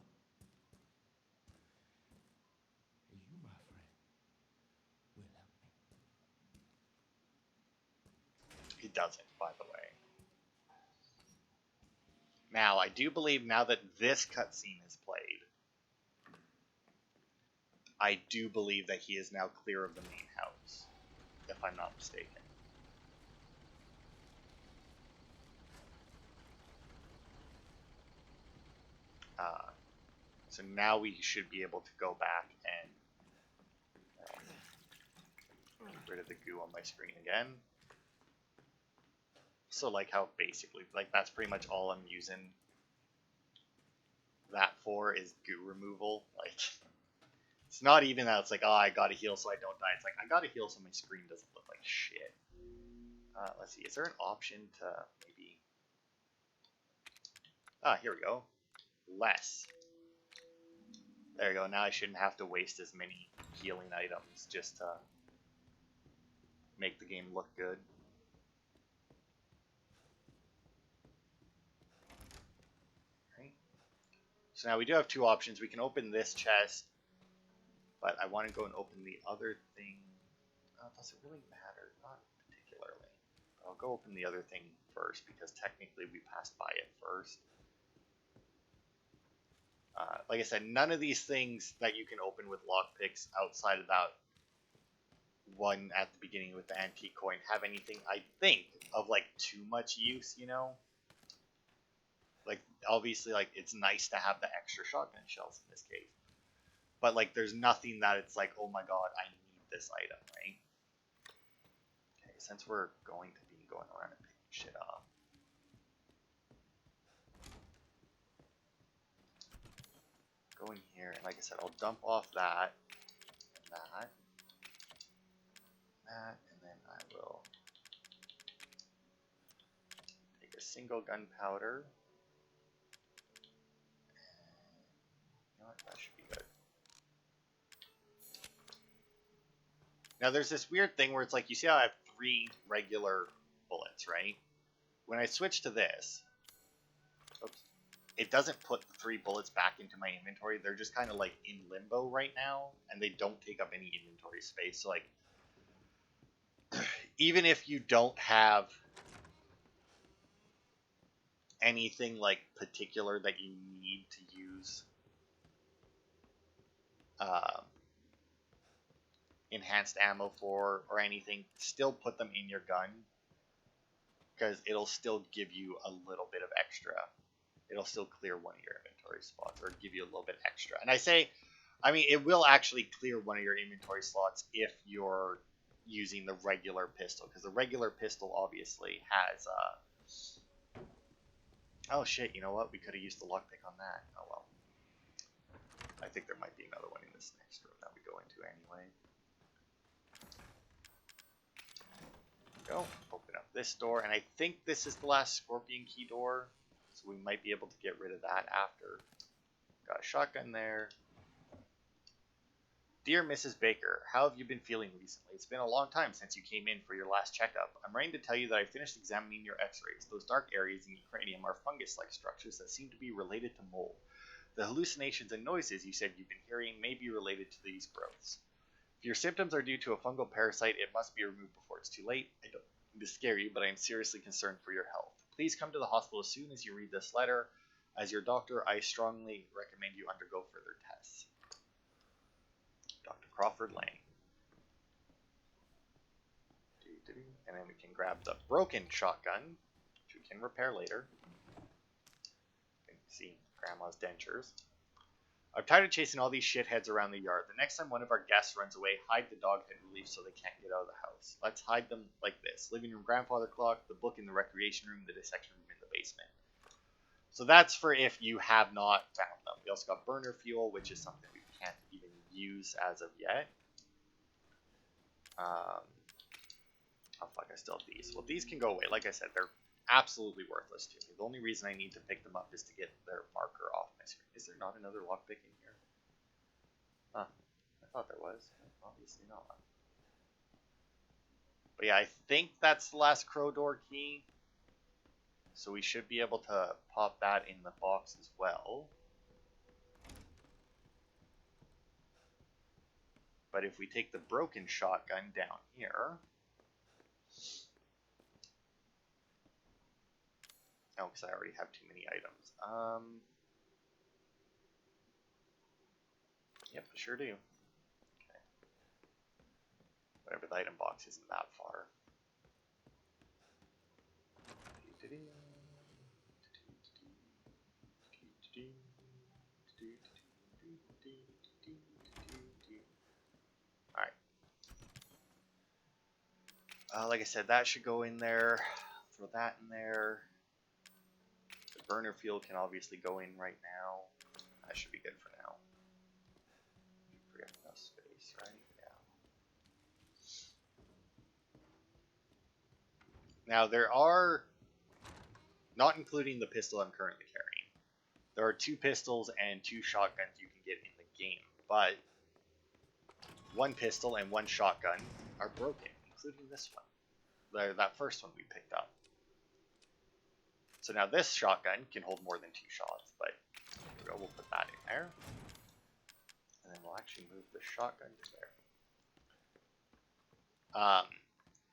And you, my friend, will help me. He doesn't, by the way. Now, I do believe now that this cutscene is played, I do believe that he is now clear of the main house, if I'm not mistaken. So now we should be able to go back and get rid of the goo on my screen again. So like how basically, like that's pretty much all I'm using that for is goo removal. Like, It's not even that it's like, oh, I gotta heal so I don't die. It's like, I gotta heal so my screen doesn't look like shit. Let's see, is there an option to maybe... Ah, here we go. Less. There you go, now I shouldn't have to waste as many healing items just to make the game look good. Right. So now we do have two options. We can open this chest, but I want to go and open the other thing. Does it really matter? Not particularly. I'll go open the other thing first because technically we passed by it first. Like I said, none of these things that you can open with lockpicks outside of that one at the beginning with the antique coin have anything, I think, of like too much use, you know? Like, obviously, like, it's nice to have the extra shotgun shells in this case. But, like, there's nothing that it's like, oh my god, I need this item, right? Okay, since we're going to be going around and picking shit up. Go in here, and like I said, I'll dump off that, and that, and then I will take a single gunpowder. You know what, that should be good. Now there's this weird thing where it's like, you see how I have 3 regular bullets, right? When I switch to this, oops, it doesn't put the 3 bullets back into my inventory. They're just kind of like in limbo right now, and they don't take up any inventory space. So like, even if you don't have anything like particular that you need to use enhanced ammo for or anything, still put them in your gun, because it'll still give you a little bit of extra. It'll still clear one of your inventory slots, or give you a little bit extra. And I mean, it will actually clear one of your inventory slots if you're using the regular pistol, because the regular pistol obviously has, oh shit, you know what? We could have used the lockpick on that. Oh well. I think there might be another one in this next room that we go into anyway. Go. Open up this door, and I think this is the last scorpion key door, so we might be able to get rid of that after. Got a shotgun there. Dear Mrs. Baker, how have you been feeling recently? It's been a long time since you came in for your last checkup. I'm writing to tell you that I finished examining your x-rays. Those dark areas in your cranium are fungus-like structures that seem to be related to mold. The hallucinations and noises you said you've been hearing may be related to these growths. If your symptoms are due to a fungal parasite, it must be removed before it's too late. I don't mean to scare you, but I am seriously concerned for your health. Please come to the hospital as soon as you read this letter. As your doctor, I strongly recommend you undergo further tests. Dr. Crawford Lane. And then we can grab the broken shotgun, which we can repair later. You can see Grandma's dentures. I'm tired of chasing all these shitheads around the yard. The next time one of our guests runs away, hide the dog head relief so they can't get out of the house. Let's hide them like this. Living room grandfather clock, the book in the recreation room, the dissection room in the basement. So that's for if you have not found them. We also got burner fuel, which is something we can't even use as of yet. Oh fuck, I still have these. Well, these can go away. Like I said, they're absolutely worthless to me. The only reason I need to pick them up is to get their marker off my screen. Is there not another lockpick in here? Huh. I thought there was. Obviously not. But yeah, I think that's the last crow door key. So we should be able to pop that in the box as well. But if we take the broken shotgun down here... Oh, because I already have too many items. Yep, I sure do. Okay. Whatever, the item box isn't that far. Alright. Like I said, that should go in there. Throw that in there. Burner fuel can obviously go in right now. That should be good for now. Forget choice, right? Yeah. Now there are, not including the pistol I'm currently carrying, there are 2 pistols and 2 shotguns you can get in the game, but 1 pistol and 1 shotgun are broken, including this one, that first one we picked up. So now this shotgun can hold more than 2 shots, but here we go, we'll put that in there. And then we'll actually move the shotgun to there.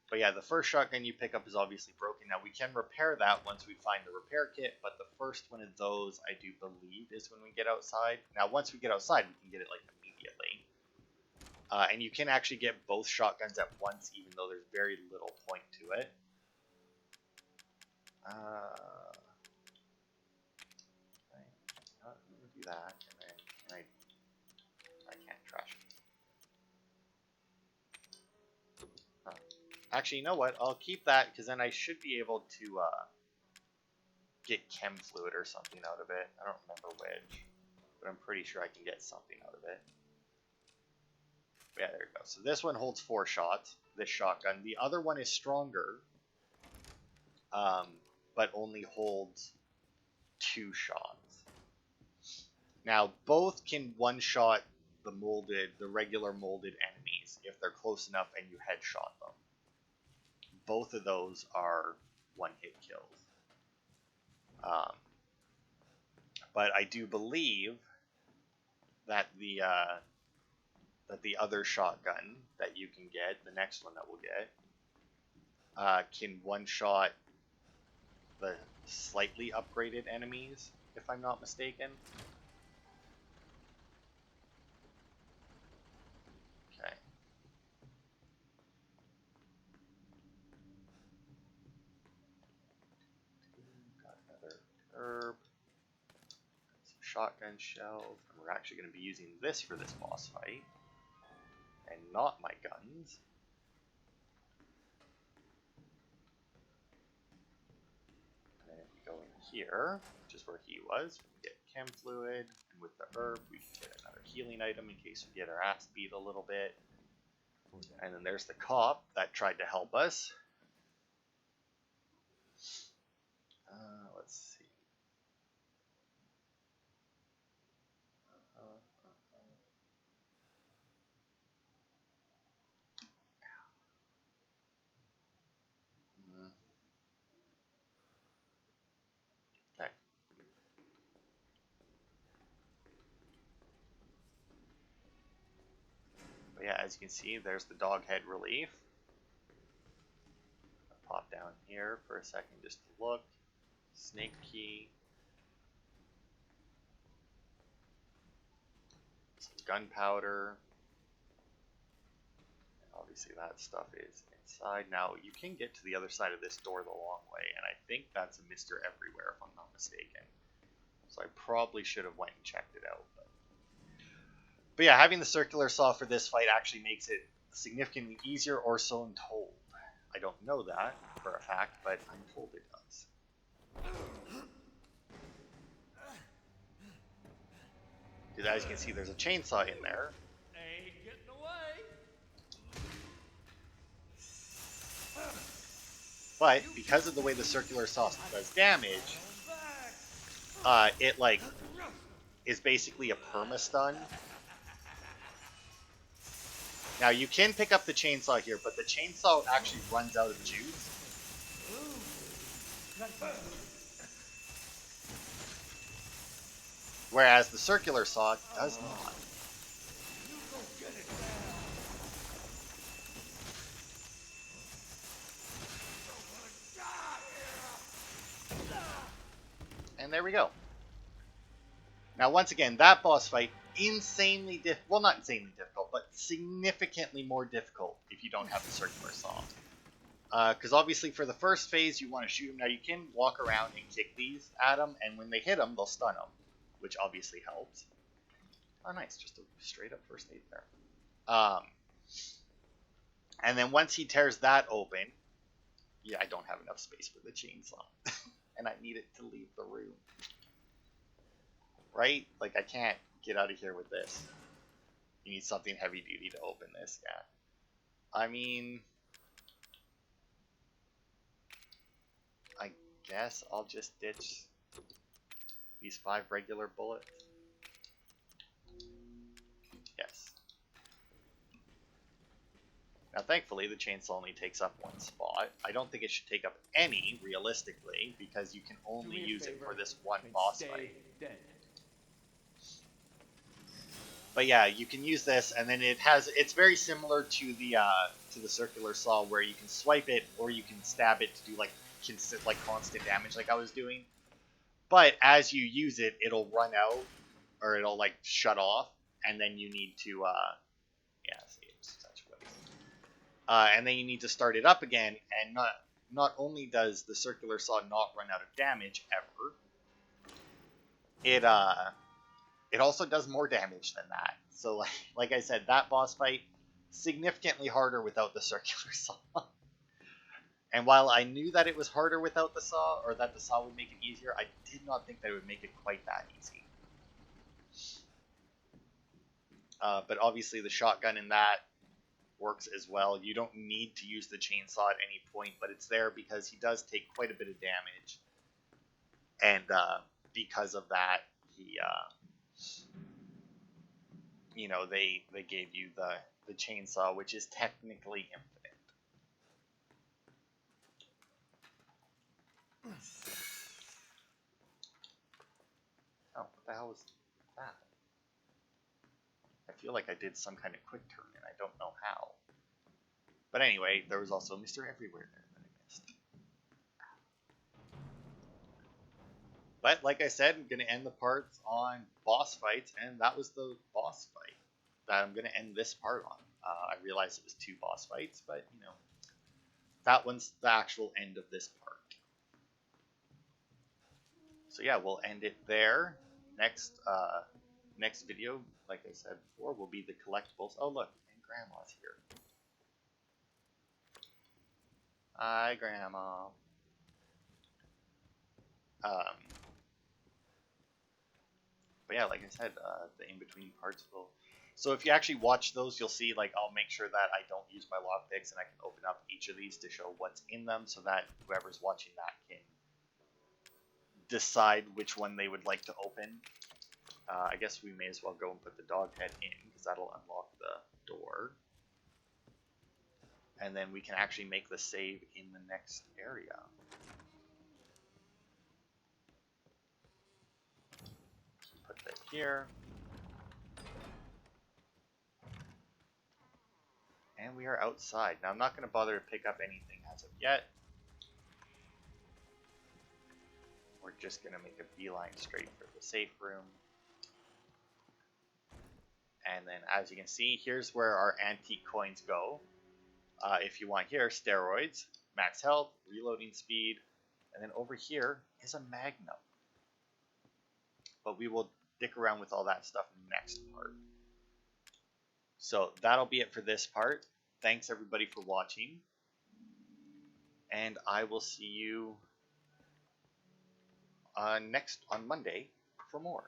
But yeah, the first shotgun you pick up is obviously broken. Now we can repair that once we find the repair kit, but the first one of those, I do believe, is when we get outside. Now once we get outside, we can get it like immediately. And you can actually get both shotguns at once, even though there's very little point to it. I'm gonna do that, and then I can't trash it. Actually, you know what? I'll keep that, because then I should be able to get chem fluid or something out of it. I don't remember which, but I'm pretty sure I can get something out of it. Yeah, there we go. So this one holds 4 shots, this shotgun. The other one is stronger, but only holds 2 shots. Now, both can one-shot the regular molded enemies if they're close enough and you headshot them. Both of those are one-hit kills. But I do believe that the other shotgun that you can get, the next one that we'll get, can one-shot the slightly upgraded enemies, if I'm not mistaken. Okay. Got another herb. Some shotgun shells. And we're actually going to be using this for this boss fight. And not my guns. And then if we go in here, which is where he was, we get chem fluid. And with the herb, we can get another healing item in case we get our ass beat a little bit. And then there's the cop that tried to help us. Let's see. Okay. But yeah, as you can see, there's the dog head relief. I'll pop down here for a second just to look. Snake key. Some gunpowder. And obviously that stuff is inside. Now, you can get to the other side of this door the long way, and I think that's a Mr. Everywhere, if I'm not mistaken. So I probably should have went and checked it out. But yeah, having the circular saw for this fight actually makes it significantly easier, or so I'm told. I don't know that for a fact, but I'm told it does. Because as you can see, there's a chainsaw in there. Ain't getting away. But because of the way the circular saw does damage, it like is basically a perma-stun. Now you can pick up the chainsaw here, but the chainsaw actually runs out of juice. Whereas the circular saw does not. And there we go. Now once again, that boss fight, insanely well, not insanely difficult, but significantly more difficult if you don't have the circular saw. Because obviously for the first phase, you want to shoot them. Now you can walk around and kick these at them, and when they hit them, they'll stun them, which obviously helps. Oh, nice, just a straight up first aid there. And then once he tears that open, yeah, I don't have enough space for the chainsaw, and I need it to leave the room. Right? Like, I can't get out of here with this. You need something heavy duty to open this, yeah. I mean, I guess I'll just ditch these 5 regular bullets. Yes. Now, thankfully, the chainsaw only takes up 1 spot. I don't think it should take up any, realistically, because you can only use it for this one boss fight. Dead. But yeah, you can use this, and then it's very similar to the circular saw, where you can swipe it or you can stab it to do like constant damage, like I was doing. But as you use it, it'll run out, or it'll like shut off, and then you need to yeah, see, it's such a waste. And then you need to start it up again, and not only does the circular saw not run out of damage ever, it also does more damage than that. So like I said, that boss fight, significantly harder without the circular saw. And while I knew that it was harder without the saw, or that the saw would make it easier, I did not think that it would make it quite that easy. But obviously the shotgun in that works as well. You don't need to use the chainsaw at any point, but it's there because he does take quite a bit of damage. And because of that, he... you know, they gave you the chainsaw, which is technically infinite. Oh, what the hell was that? I feel like I did some kind of quick turn, and I don't know how. But anyway, there was also Mr. Everywhere there that I missed. But like I said, I'm going to end the parts on boss fights, and that was the boss fight that I'm going to end this part on. I realized it was 2 boss fights, but, you know, that one's the actual end of this part. So yeah, we'll end it there. Next video, like I said before, will be the collectibles. Oh look, and Grandma's here. Hi, Grandma. But yeah, like I said, the in-between parts will... So if you actually watch those, you'll see, like, I'll make sure that I don't use my lockpicks, and I can open up each of these to show what's in them, so that whoever's watching that can decide which one they would like to open. I guess we may as well go and put the dog head in, because that'll unlock the door. And then we can actually make the save in the next area. Put that here. And we are outside. Now I'm not going to bother to pick up anything as of yet. We're just going to make a beeline straight for the safe room. And then as you can see, here's where our antique coins go. If you want here, steroids, max health, reloading speed, and then over here is a magnum. But we will dick around with all that stuff next part. So that'll be it for this part. Thanks everybody for watching. And I will see you on Monday for more.